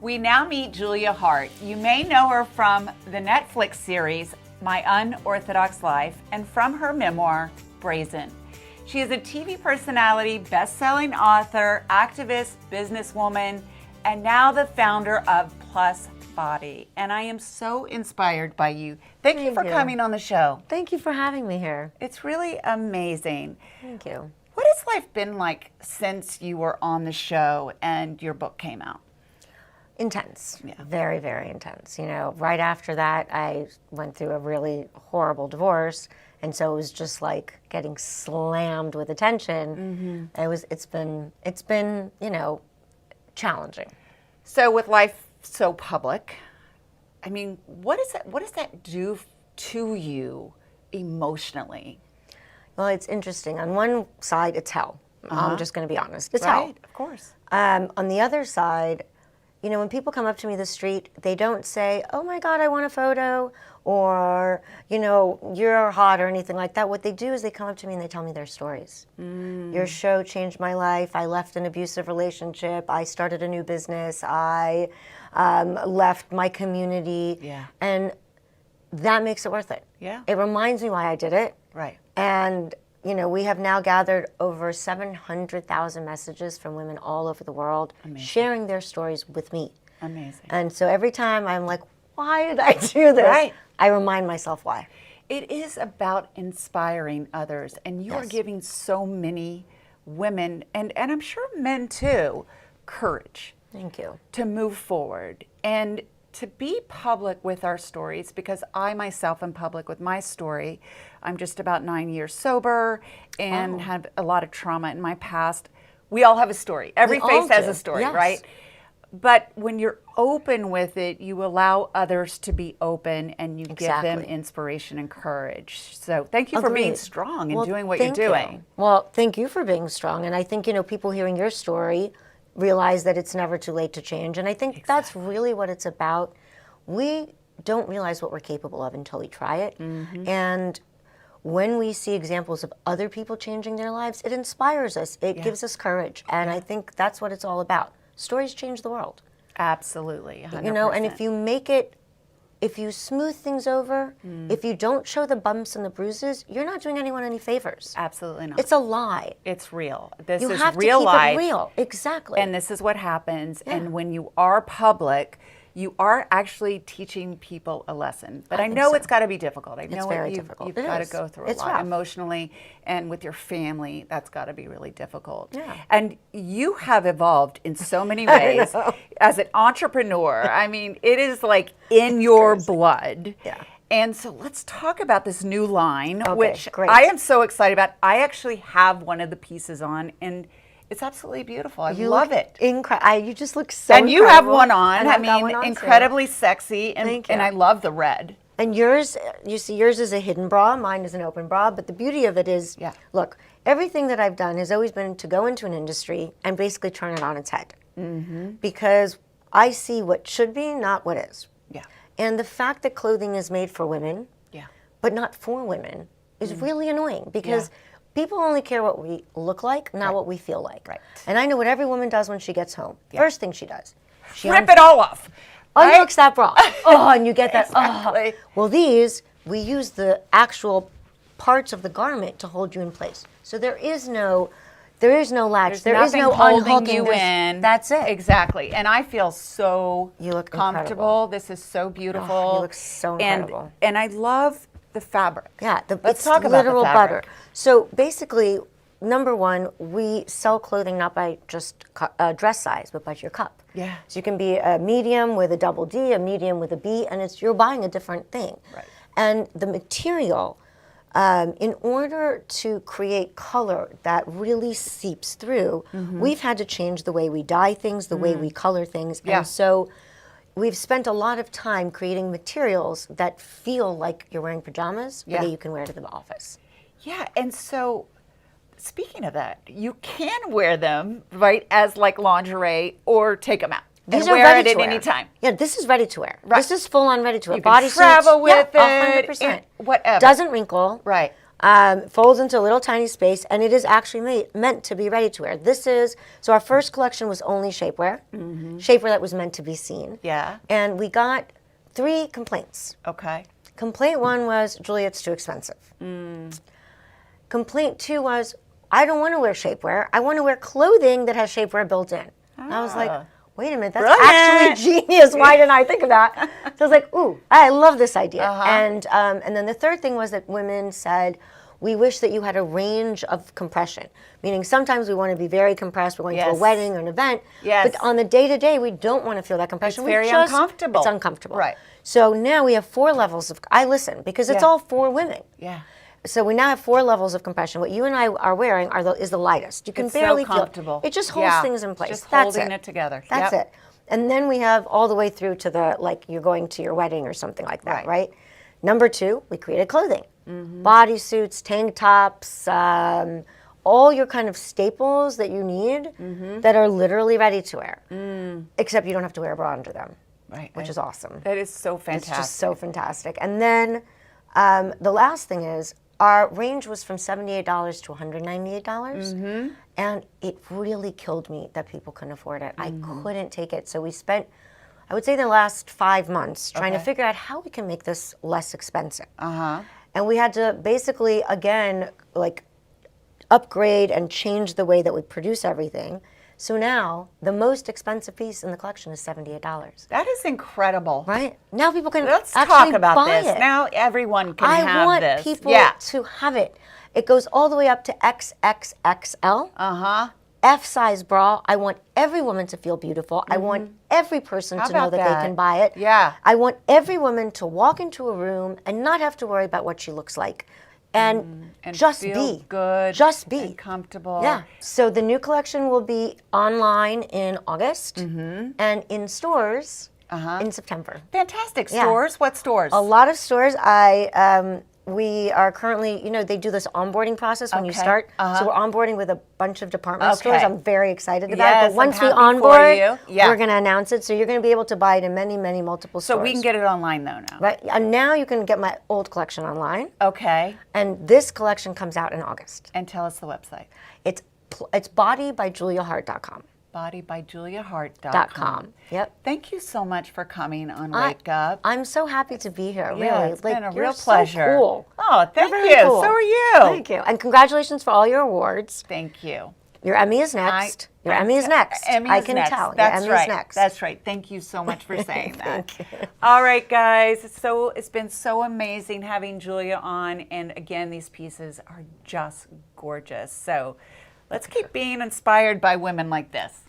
We now meet Julia Hart. You may know her from the Netflix series, My Unorthodox Life, and from her memoir, Brazen. She is a TV personality, best-selling author, activist, businesswoman, and now the founder of Plus Body. And I am so inspired by you. Thank you for coming on the show. Thank you for having me here. It's really amazing. Thank you. What has life been like since you were on the show and your book came out? Intense. Yeah. Very, very intense. You know, right after that, I went through a really horrible divorce. And so it was just like getting slammed with attention. It's been, you know, challenging. So with life so public, I mean, what does that do to you emotionally? Well, it's interesting. On one side, it's hell. I'm just going to be honest. It's hell. Right, of course. On the other side, you know, when people come up to me in the street, they don't say, "Oh my God, I want a photo," or, you know, "You're hot," or anything like that. What they do is they come up to me and they tell me their stories. Your show changed my life. I left an abusive relationship. I started a new business. I left my community. Yeah. And that makes it worth it. Yeah. It reminds me why I did it. Right. And, you know, we have now gathered over 700,000 messages from women all over the world sharing their stories with me. Amazing. And so every time I'm like, why did I do this? Right. I remind myself why. It is about inspiring others, and you are Yes. giving so many women, and I'm sure men too, courage Thank you. to move forward and to be public with our stories, because I myself am public with my story. I'm just about 9 years sober and have a lot of trauma in my past. We all have a story. Every We all face has do. a story, Yes. right? But when you're open with it, you allow others to be open and you give them Exactly. inspiration and courage. So thank you for being Agreed. strong and Well, doing what you're thank you. doing. Well, thank you for being strong. And I think, you know, people hearing your story realize that it's never too late to change. And I think that's really what it's about. We don't realize what we're capable of until we try it. And when we see examples of other people changing their lives, it inspires us. It gives us courage. And I think that's what it's all about. Stories change the world. Absolutely, 100%. You know, and if you make it, if you smooth things over, if you don't show the bumps and the bruises, you're not doing anyone any favors. Absolutely not. It's a lie. It's real. This You is have real to keep life. it real. Exactly. And this is what happens. Yeah. And when you are public, you are actually teaching people a lesson. But I think know so. it's got to be difficult. I know very you've difficult. You've It got to is. go through It's a lot rough. emotionally, and with your family, that's got to be really difficult. Yeah. And you have evolved in so many ways know. as an entrepreneur. I mean, it is like in your blood. Yeah. And so let's talk about this new line, Okay, which great. I am so excited about. I actually have one of the pieces on, and it's absolutely beautiful. I love it. You just look so And you have incredible. one on. And I I've got mean, one on, too. incredibly sexy, and Thank and you. I love the red. And yours, you see, yours is a hidden bra. Mine is an open bra. But the beauty of it is, look, everything that I've done has always been to go into an industry and basically turn it on its head. Because I see what should be, not what is. Yeah. And the fact that clothing is made for women, Yeah. but not for women, is really annoying because people only care what we look like, not what we feel like. Right. And I know what every woman does when she gets home. First thing she does, she Rip it all off. unhooks that bra. Oh, and you get that. Exactly. Well, these, we use the actual parts of the garment to hold you in place. So there is no latch. There is Nothing no holding unhooking. you in. That's it. Exactly. And I feel so You look comfortable. This is so beautiful. Oh, you look so incredible. And I love the fabric. Yeah, Let's it's talk about the literal fabric. butter. So basically, number one, we sell clothing not by just dress size, but by your cup. Yeah. So you can be a medium with a double D, a medium with a B, and you're buying a different thing. Right. And the material, in order to create color that really seeps through, we've had to change the way we dye things, the way we color things. Yeah. And so we've spent a lot of time creating materials that feel like you're wearing pajamas, but that you can wear to the office. Yeah. And so speaking of that, you can wear them, right, as like lingerie or take them out. These and are wear ready it to at wear. any time. Yeah, this is ready to wear. Right. This is full on ready to wear. You can Bodysuits, travel with yeah, it, 100%. whatever. Doesn't wrinkle. Right. folds into a little tiny space, and it is actually meant to be ready to wear. So our first collection was only shapewear, shapewear that was meant to be seen. Yeah. And we got 3 complaints. Okay. Complaint 1 was, Julia, it's too expensive. Complaint 2 was, I don't want to wear shapewear. I want to wear clothing that has shapewear built in. And I was like, wait a minute, that's Brilliant. actually genius. Why didn't I think of that? So I was like, ooh, I love this idea. And then the third thing was that women said, we wish that you had a range of compression, meaning sometimes we want to be very compressed. We're going to a wedding or an event. Yes. But on the day-to-day, we don't want to feel that compression. It's very uncomfortable. It's uncomfortable. Right. So now we have 4 levels of, I listen, because it's all for women. Yeah. So we now have 4 levels of compression. What you and I are wearing is the lightest. You can It's barely so comfortable. feel it. Just holds things in place. Just That's holding it together. That's Yep. it. And then we have all the way through to the, like, you're going to your wedding or something like that, right? Number 2, we created clothing. Bodysuits, tank tops, all your kind of staples that you need that are literally ready to wear. Except you don't have to wear a bra under them, which is awesome. That is so fantastic. It's just so fantastic. And then the last thing is, our range was from $78 to $198. And it really killed me that people couldn't afford it. I couldn't take it. So we spent, I would say, the last 5 months trying to figure out how we can make this less expensive. And we had to basically, again, like upgrade and change the way that we produce everything. So now the most expensive piece in the collection is $78. That is incredible. Right? Now people can Let's actually talk about buy this. it. Now everyone can I have want this. people to have it. It goes all the way up to XXXL. F size bra. I want every woman to feel beautiful. I want every person to know that they can buy it. Yeah. I want every woman to walk into a room and not have to worry about what she looks like. And just feel be good. Just be and comfortable. Yeah. So the new collection will be online in August and in stores in September. Fantastic. Stores? What stores? A lot of stores. We are currently, they do this onboarding process when you start. So we're onboarding with a bunch of department stores. I'm very excited about it. But once we onboard, we're going to announce it. So you're going to be able to buy it in many, many multiple stores. So we can get it online though now. Right. And now you can get my old collection online. Okay. And this collection comes out in August. And tell us the website. It's bodybyjuliahart.com. bodybyjuliahart.com. Yep. Thank you so much for coming on Wake Up. I'm so happy to be here. Yeah, really, it's been a real so pleasure. Cool. Oh, thank You're very you. cool. So are you. Thank you. And congratulations for all your awards. Thank you. Your Emmy is next. Your Emmy is next. Emmy I is can next. tell. That's Your Emmy right. is next. That's right. Thank you so much for saying that. Thank you. All right, guys. It's been so amazing having Julia on, and again, these pieces are just gorgeous. So let's keep being inspired by women like this.